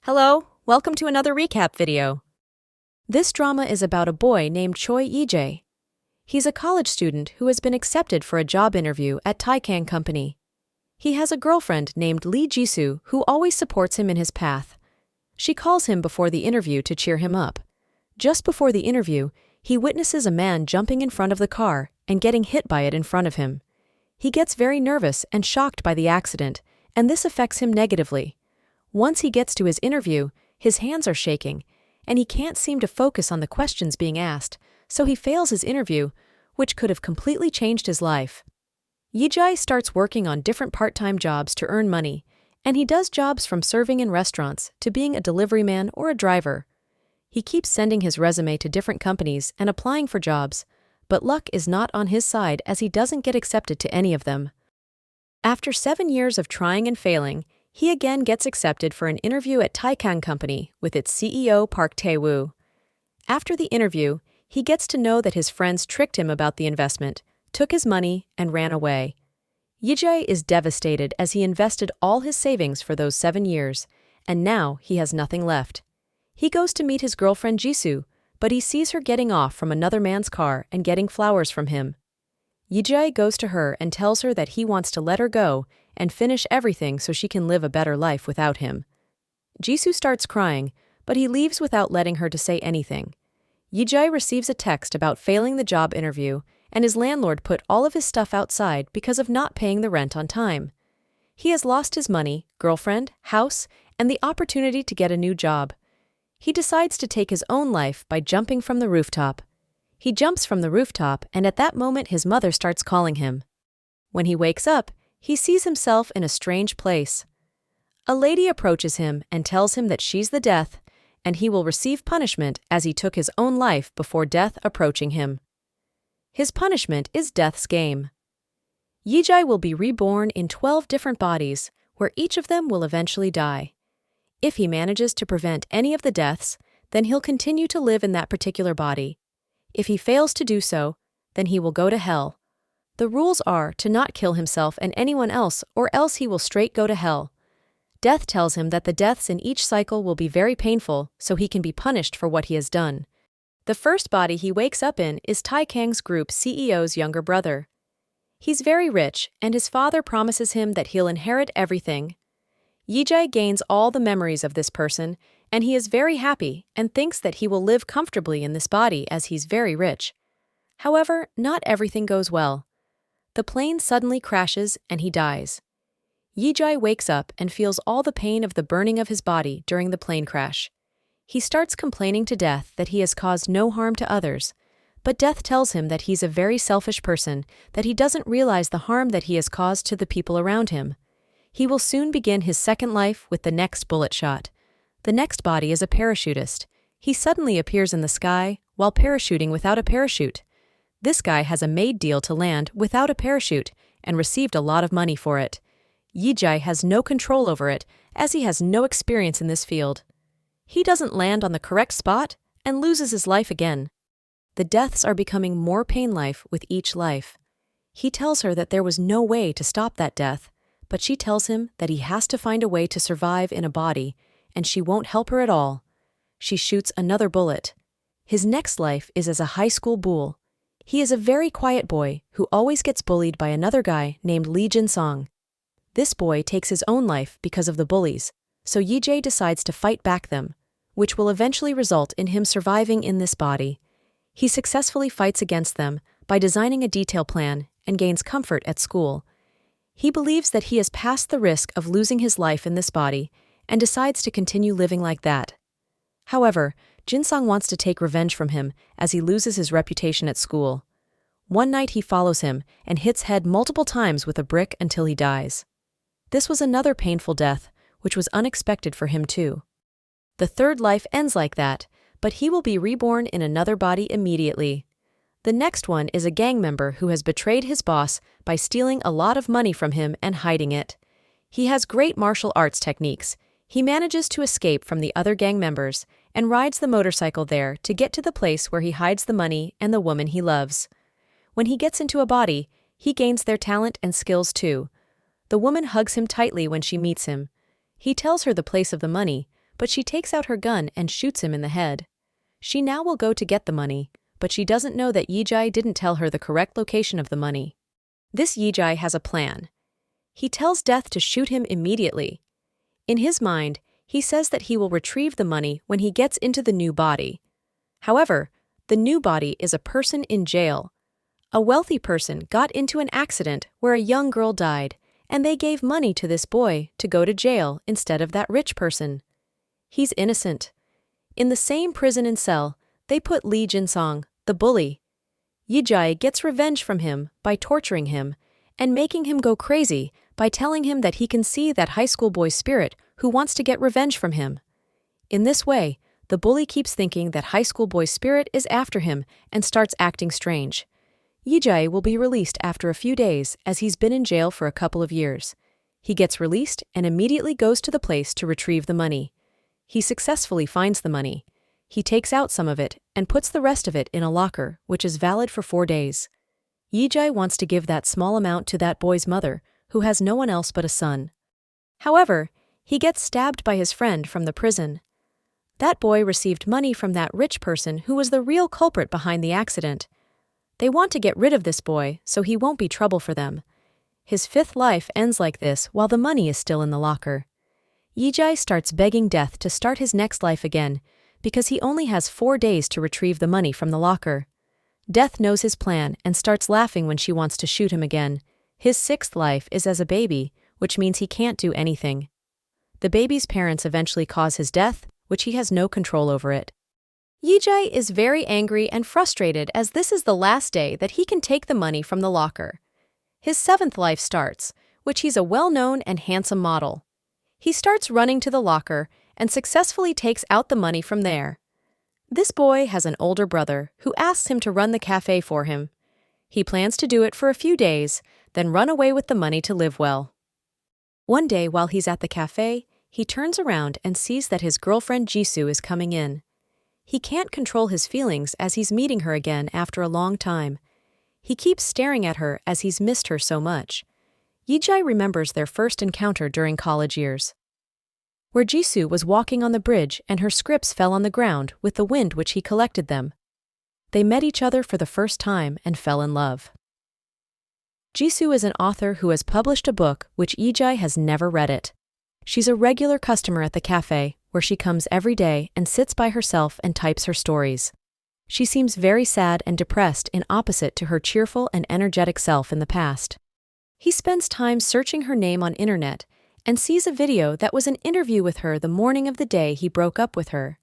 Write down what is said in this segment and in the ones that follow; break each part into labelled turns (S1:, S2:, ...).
S1: Hello, welcome to another recap video. This drama is about a boy named Choi Yiji. He's a college student who has been accepted for a job interview at Taikang Company. He has a girlfriend named Lee Jisoo who always supports him in his path. She calls him before the interview to cheer him up. Just before the interview, he witnesses a man jumping in front of the car and getting hit by it in front of him. He gets very nervous and shocked by the accident, and this affects him negatively. Once he gets to his interview, his hands are shaking, and he can't seem to focus on the questions being asked, so he fails his interview, which could have completely changed his life. Yiji starts working on different part-time jobs to earn money, and he does jobs from serving in restaurants to being a delivery man or a driver. He keeps sending his resume to different companies and applying for jobs, but luck is not on his side as he doesn't get accepted to any of them. After 7 years of trying and failing, he again gets accepted for an interview at Taikang Company with its CEO Park Tae-woo. After the interview, he gets to know that his friends tricked him about the investment, took his money, and ran away. Yiji is devastated as he invested all his savings for those 7 years, and now he has nothing left. He goes to meet his girlfriend Jisoo, but he sees her getting off from another man's car and getting flowers from him. Yiji goes to her and tells her that he wants to let her go and finish everything so she can live a better life without him. Jisoo starts crying, but he leaves without letting her to say anything. Yiji receives a text about failing the job interview, and his landlord put all of his stuff outside because of not paying the rent on time. He has lost his money, girlfriend, house, and the opportunity to get a new job. He decides to take his own life by jumping from the rooftop. He jumps from the rooftop, and at that moment his mother starts calling him. When he wakes up, he sees himself in a strange place. A lady approaches him and tells him that she's the death, and he will receive punishment as he took his own life before death approaching him. His punishment is death's game. Yiji will be reborn in 12 different bodies, where each of them will eventually die. If he manages to prevent any of the deaths, then he'll continue to live in that particular body. If he fails to do so, then he will go to hell. The rules are to not kill himself and anyone else, or else he will straight go to hell. Death tells him that the deaths in each cycle will be very painful, so he can be punished for what he has done. The first body he wakes up in is Taikang's group CEO's younger brother. He's very rich, and his father promises him that he'll inherit everything. Yiji gains all the memories of this person, and he is very happy and thinks that he will live comfortably in this body as he's very rich. However, not everything goes well. The plane suddenly crashes and he dies. Yiji wakes up and feels all the pain of the burning of his body during the plane crash. He starts complaining to Death that he has caused no harm to others, but Death tells him that he's a very selfish person, that he doesn't realize the harm that he has caused to the people around him. He will soon begin his second life with the next bullet shot. The next body is a parachutist. He suddenly appears in the sky while parachuting without a parachute. This guy has a made deal to land without a parachute and received a lot of money for it. Yiji has no control over it as he has no experience in this field. He doesn't land on the correct spot and loses his life again. The deaths are becoming more pain-life with each life. He tells her that there was no way to stop that death, but she tells him that he has to find a way to survive in a body, and she won't help her at all. She shoots another bullet. His next life is as a high school bull. He is a very quiet boy who always gets bullied by another guy named Lee Jin-song. This boy takes his own life because of the bullies, so Yiji decides to fight back them, which will eventually result in him surviving in this body. He successfully fights against them by designing a detail plan and gains comfort at school. He believes that he has passed the risk of losing his life in this body and decides to continue living like that. However, Jin-song wants to take revenge from him as he loses his reputation at school. One night he follows him and hits head multiple times with a brick until he dies. This was another painful death, which was unexpected for him too. The third life ends like that, but he will be reborn in another body immediately. The next one is a gang member who has betrayed his boss by stealing a lot of money from him and hiding it. He has great martial arts techniques. He manages to escape from the other gang members and rides the motorcycle there to get to the place where he hides the money and the woman he loves. When he gets into a body, he gains their talent and skills too. The woman hugs him tightly when she meets him. He tells her the place of the money, but she takes out her gun and shoots him in the head. She now will go to get the money, but she doesn't know that Yiji didn't tell her the correct location of the money. This Yiji has a plan. He tells Death to shoot him immediately. In his mind, he says that he will retrieve the money when he gets into the new body. However, the new body is a person in jail. A wealthy person got into an accident where a young girl died, and they gave money to this boy to go to jail instead of that rich person. He's innocent. In the same prison and cell, they put Lee Jin-song, the bully. Yiji gets revenge from him by torturing him and making him go crazy by telling him that he can see that high school boy's spirit who wants to get revenge from him. In this way, the bully keeps thinking that high school boy's spirit is after him and starts acting strange. Yiji will be released after a few days as he's been in jail for a couple of years. He gets released and immediately goes to the place to retrieve the money. He successfully finds the money. He takes out some of it and puts the rest of it in a locker, which is valid for 4 days. Yiji wants to give that small amount to that boy's mother, who has no one else but a son. However, he gets stabbed by his friend from the prison. That boy received money from that rich person who was the real culprit behind the accident. They want to get rid of this boy so he won't be trouble for them. His 5th life ends like this while the money is still in the locker. Yiji starts begging Death to start his next life again because he only has 4 days to retrieve the money from the locker. Death knows his plan and starts laughing when she wants to shoot him again. His 6th life is as a baby, which means he can't do anything. The baby's parents eventually cause his death, which he has no control over it. Yiji is very angry and frustrated as this is the last day that he can take the money from the locker. His 7th life starts, which he's a well-known and handsome model. He starts running to the locker and successfully takes out the money from there. This boy has an older brother who asks him to run the cafe for him. He plans to do it for a few days, then run away with the money to live well. One day while he's at the cafe, he turns around and sees that his girlfriend Jisoo is coming in. He can't control his feelings as he's meeting her again after a long time. He keeps staring at her as he's missed her so much. Yiji remembers their first encounter during college years, where Jisoo was walking on the bridge and her scripts fell on the ground with the wind which he collected them. They met each other for the first time and fell in love. Jisoo is an author who has published a book which Yiji has never read it. She's a regular customer at the cafe, where she comes every day and sits by herself and types her stories. She seems very sad and depressed in opposite to her cheerful and energetic self in the past. He spends time searching her name on internet and sees a video that was an interview with her the morning of the day he broke up with her.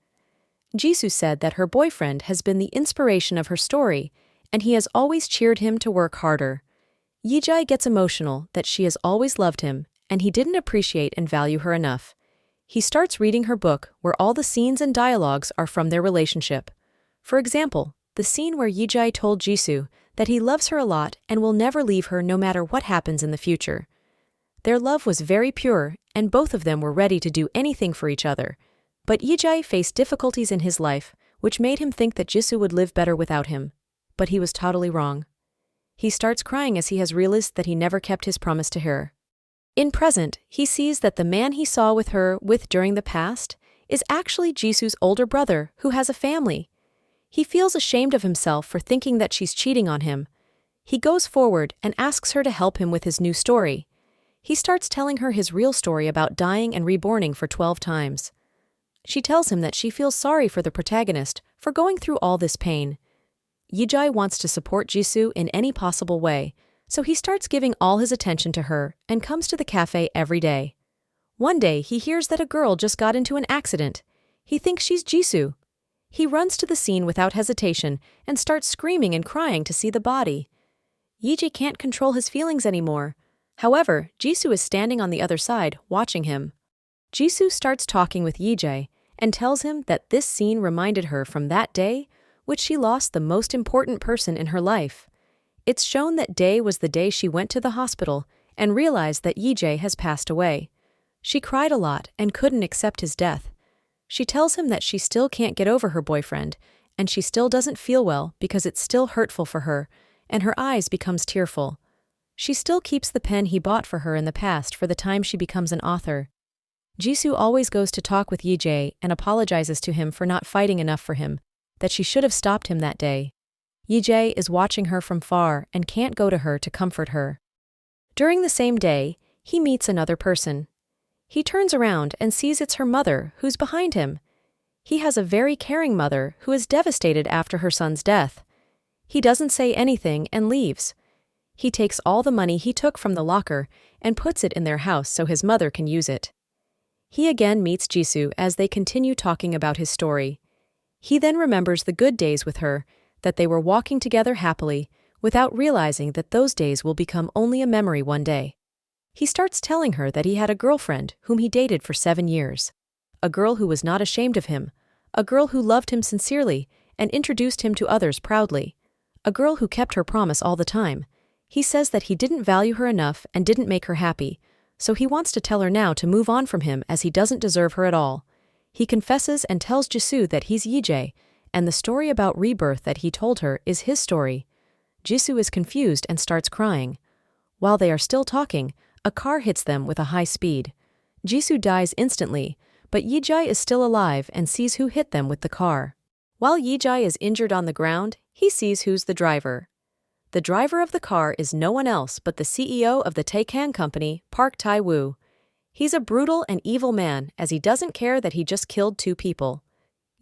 S1: Jisoo said that her boyfriend has been the inspiration of her story, and he has always cheered him to work harder. Yiji gets emotional that she has always loved him, and he didn't appreciate and value her enough. He starts reading her book where all the scenes and dialogues are from their relationship. For example, the scene where Yiji told Jisoo that he loves her a lot and will never leave her no matter what happens in the future. Their love was very pure, and both of them were ready to do anything for each other. But Yiji faced difficulties in his life, which made him think that Jisoo would live better without him. But he was totally wrong. He starts crying as he has realized that he never kept his promise to her. In present, he sees that the man he saw with her during the past is actually Jisoo's older brother who has a family. He feels ashamed of himself for thinking that she's cheating on him. He goes forward and asks her to help him with his new story. He starts telling her his real story about dying and reborning for 12 times. She tells him that she feels sorry for the protagonist for going through all this pain. Yiji wants to support Jisoo in any possible way, so he starts giving all his attention to her and comes to the cafe every day. One day, he hears that a girl just got into an accident. He thinks she's Jisoo. He runs to the scene without hesitation and starts screaming and crying to see the body. Yiji can't control his feelings anymore. However, Jisoo is standing on the other side, watching him. Jisoo starts talking with Yiji and tells him that this scene reminded her from that day, which she lost the most important person in her life. It's shown that day was the day she went to the hospital and realized that Yiji has passed away. She cried a lot and couldn't accept his death. She tells him that she still can't get over her boyfriend, and she still doesn't feel well because it's still hurtful for her, and her eyes becomes tearful. She still keeps the pen he bought for her in the past for the time she becomes an author. Jisoo always goes to talk with Yiji and apologizes to him for not fighting enough for him, that she should have stopped him that day. Yiji is watching her from far and can't go to her to comfort her. During the same day, he meets another person. He turns around and sees it's her mother who's behind him. He has a very caring mother who is devastated after her son's death. He doesn't say anything and leaves. He takes all the money he took from the locker and puts it in their house so his mother can use it. He again meets Jisoo as they continue talking about his story. He then remembers the good days with her, that they were walking together happily, without realizing that those days will become only a memory one day. He starts telling her that he had a girlfriend whom he dated for 7 years. A girl who was not ashamed of him, a girl who loved him sincerely and introduced him to others proudly, a girl who kept her promise all the time. He says that he didn't value her enough and didn't make her happy, so he wants to tell her now to move on from him as he doesn't deserve her at all. He confesses and tells Jisoo that he's Yiji, and the story about rebirth that he told her is his story. Jisoo is confused and starts crying. While they are still talking, a car hits them with a high speed. Jisoo dies instantly, but Yiji is still alive and sees who hit them with the car. While Yiji is injured on the ground, he sees who's the driver. The driver of the car is no one else but the CEO of the Taekan company, Park Tae-woo. He's a brutal and evil man as he doesn't care that he just killed 2 people.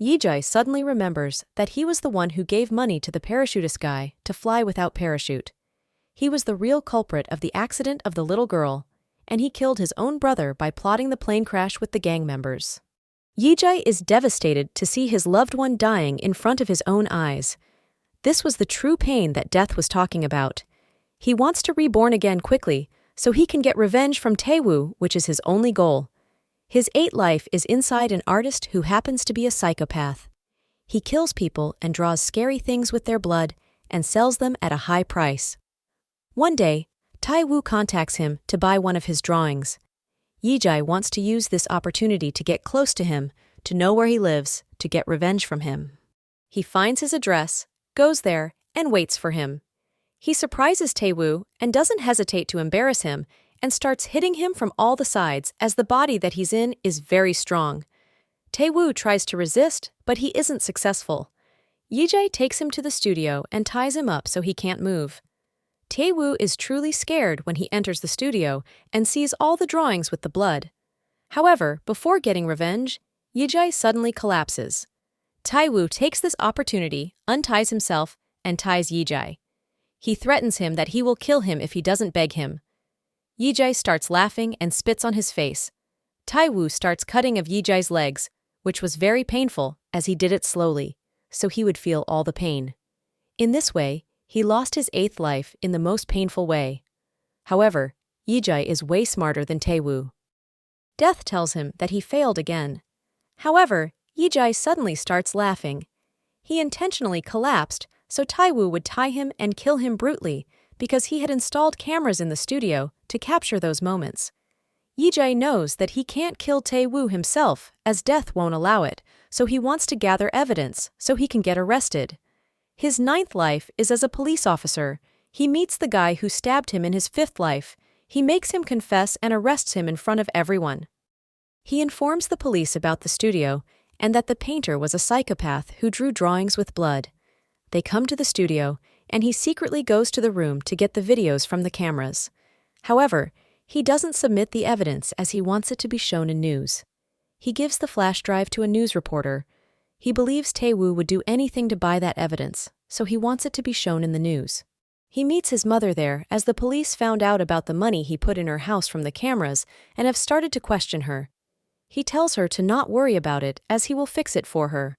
S1: Yiji suddenly remembers that he was the one who gave money to the parachutist guy to fly without parachute. He was the real culprit of the accident of the little girl, and he killed his own brother by plotting the plane crash with the gang members. Yiji is devastated to see his loved one dying in front of his own eyes. This was the true pain that death was talking about. He wants to reborn again quickly, so he can get revenge from Tae-woo, which is his only goal. His 8th life is inside an artist who happens to be a psychopath. He kills people and draws scary things with their blood and sells them at a high price. One day, Tae-woo contacts him to buy one of his drawings. Yiji wants to use this opportunity to get close to him, to know where he lives, to get revenge from him. He finds his address, goes there, and waits for him. He surprises Tae-woo and doesn't hesitate to embarrass him and starts hitting him from all the sides as the body that he's in is very strong. Tae-woo tries to resist, but he isn't successful. Yiji takes him to the studio and ties him up so he can't move. Tae-woo is truly scared when he enters the studio and sees all the drawings with the blood. However, before getting revenge, Yiji suddenly collapses. Tae-woo takes this opportunity, unties himself, and ties Yiji. He threatens him that he will kill him if he doesn't beg him. Yiji starts laughing and spits on his face. Tae-woo starts cutting of Yiji's legs, which was very painful as he did it slowly, so he would feel all the pain. In this way, he lost his 8th life in the most painful way. However, Yiji is way smarter than Tae-woo. Death tells him that he failed again. However, Yiji suddenly starts laughing. He intentionally collapsed so Tae-woo would tie him and kill him brutally because he had installed cameras in the studio to capture those moments. Yiji knows that he can't kill Tae-woo himself as death won't allow it, so he wants to gather evidence so he can get arrested. His 9th life is as a police officer. He meets the guy who stabbed him in his 5th life. He makes him confess and arrests him in front of everyone. He informs the police about the studio and that the painter was a psychopath who drew drawings with blood. They come to the studio, and he secretly goes to the room to get the videos from the cameras. However, he doesn't submit the evidence as he wants it to be shown in news. He gives the flash drive to a news reporter. He believes Tae-woo would do anything to buy that evidence, so he wants it to be shown in the news. He meets his mother there as the police found out about the money he put in her house from the cameras and have started to question her. He tells her to not worry about it as he will fix it for her.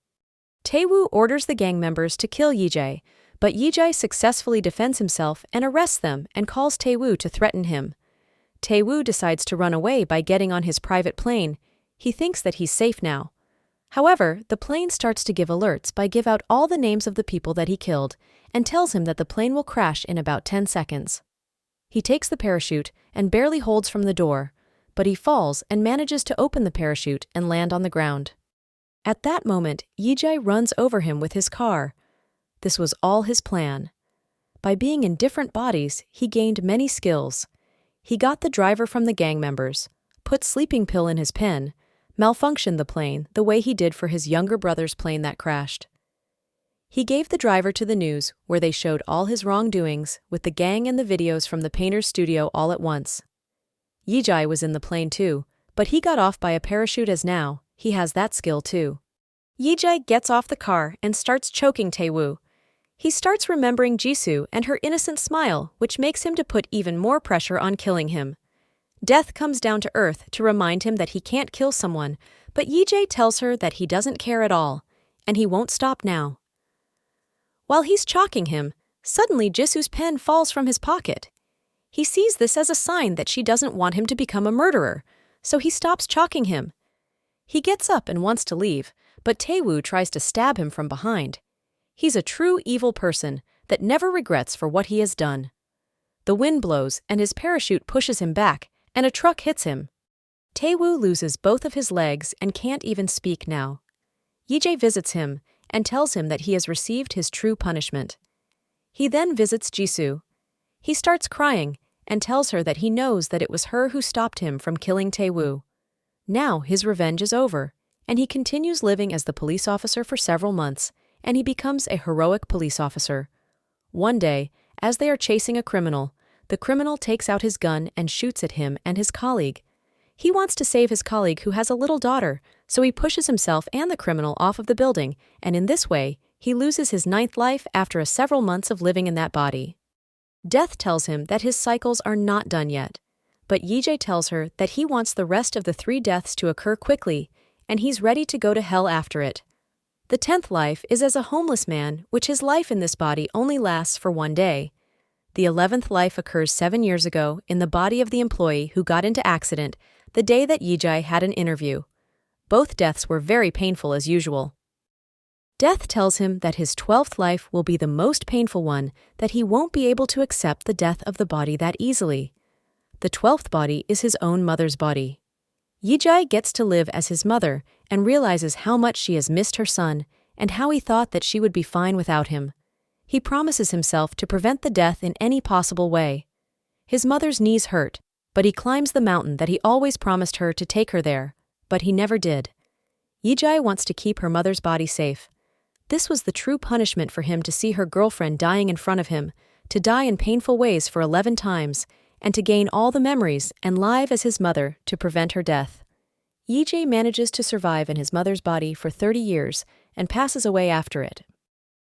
S1: Tae-woo orders the gang members to kill Yiji, but Yiji successfully defends himself and arrests them and calls Tae-woo to threaten him. Tae-woo decides to run away by getting on his private plane. He thinks that he's safe now. However, the plane starts to give alerts by give out all the names of the people that he killed and tells him that the plane will crash in about 10 seconds. He takes the parachute and barely holds from the door, but he falls and manages to open the parachute and land on the ground. At that moment, Yiji runs over him with his car. This was all his plan. By being in different bodies, he gained many skills. He got the driver from the gang members, put sleeping pill in his pen, malfunctioned the plane the way he did for his younger brother's plane that crashed. He gave the driver to the news, where they showed all his wrongdoings, with the gang and the videos from the painter's studio all at once. Yiji was in the plane too, but he got off by a parachute as now, he has that skill too. Yiji gets off the car and starts choking Taewoo. He starts remembering Jisoo and her innocent smile, which makes him to put even more pressure on killing him. Death comes down to earth to remind him that he can't kill someone, but Yiji tells her that he doesn't care at all, and he won't stop now. While he's chalking him, suddenly Jisoo's pen falls from his pocket. He sees this as a sign that she doesn't want him to become a murderer, so he stops chalking him. He gets up and wants to leave, but Taewoo tries to stab him from behind. He's a true evil person that never regrets for what he has done. The wind blows and his parachute pushes him back, and a truck hits him. Taewoo loses both of his legs and can't even speak now. Yiji visits him and tells him that he has received his true punishment. He then visits Jisoo. He starts crying and tells her that he knows that it was her who stopped him from killing Taewoo. Now his revenge is over, and he continues living as the police officer for several months, and he becomes a heroic police officer. One day, as they are chasing a criminal, the criminal takes out his gun and shoots at him and his colleague. He wants to save his colleague who has a little daughter, so he pushes himself and the criminal off of the building, and in this way, he loses his 9th life after several months of living in that body. Death tells him that his cycles are not done yet, but Yiji tells her that he wants the rest of the 3 deaths to occur quickly, and he's ready to go to hell after it. The 10th life is as a homeless man, which his life in this body only lasts for 1 day. The 11th life occurs 7 years ago in the body of the employee who got into accident the day that Yiji had an interview. Both deaths were very painful as usual. Death tells him that his 12th life will be the most painful one, that he won't be able to accept the death of the body that easily. The 12th body is his own mother's body. Yiji gets to live as his mother and realizes how much she has missed her son and how he thought that she would be fine without him. He promises himself to prevent the death in any possible way. His mother's knees hurt, but he climbs the mountain that he always promised her to take her there, but he never did. Yiji wants to keep her mother's body safe. This was the true punishment for him to see her girlfriend dying in front of him, to die in painful ways for 11 times, and to gain all the memories and live as his mother to prevent her death. Yiji manages to survive in his mother's body for 30 years and passes away after it.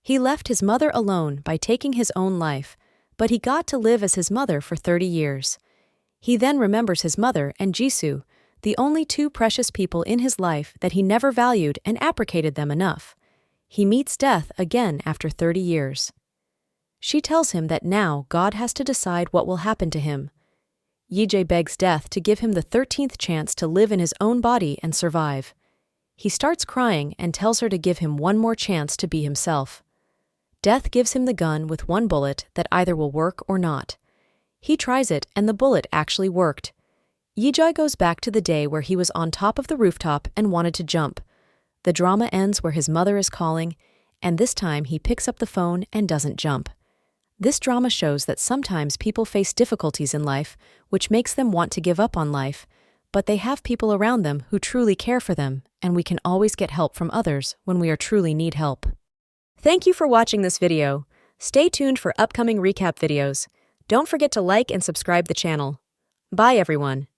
S1: He left his mother alone by taking his own life, but he got to live as his mother for 30 years. He then remembers his mother and Jisoo, the only 2 precious people in his life that he never valued and appreciated them enough. He meets death again after 30 years. She tells him that now God has to decide what will happen to him. Yiji begs death to give him the 13th chance to live in his own body and survive. He starts crying and tells her to give him one more chance to be himself. Death gives him the gun with 1 bullet that either will work or not. He tries it and the bullet actually worked. Yiji goes back to the day where he was on top of the rooftop and wanted to jump. The drama ends where his mother is calling, and this time he picks up the phone and doesn't jump. This drama shows that sometimes people face difficulties in life, which makes them want to give up on life, but they have people around them who truly care for them, and we can always get help from others when we truly need help. Thank you for watching this video. Stay tuned for upcoming recap videos. Don't forget to like and subscribe the channel. Bye everyone.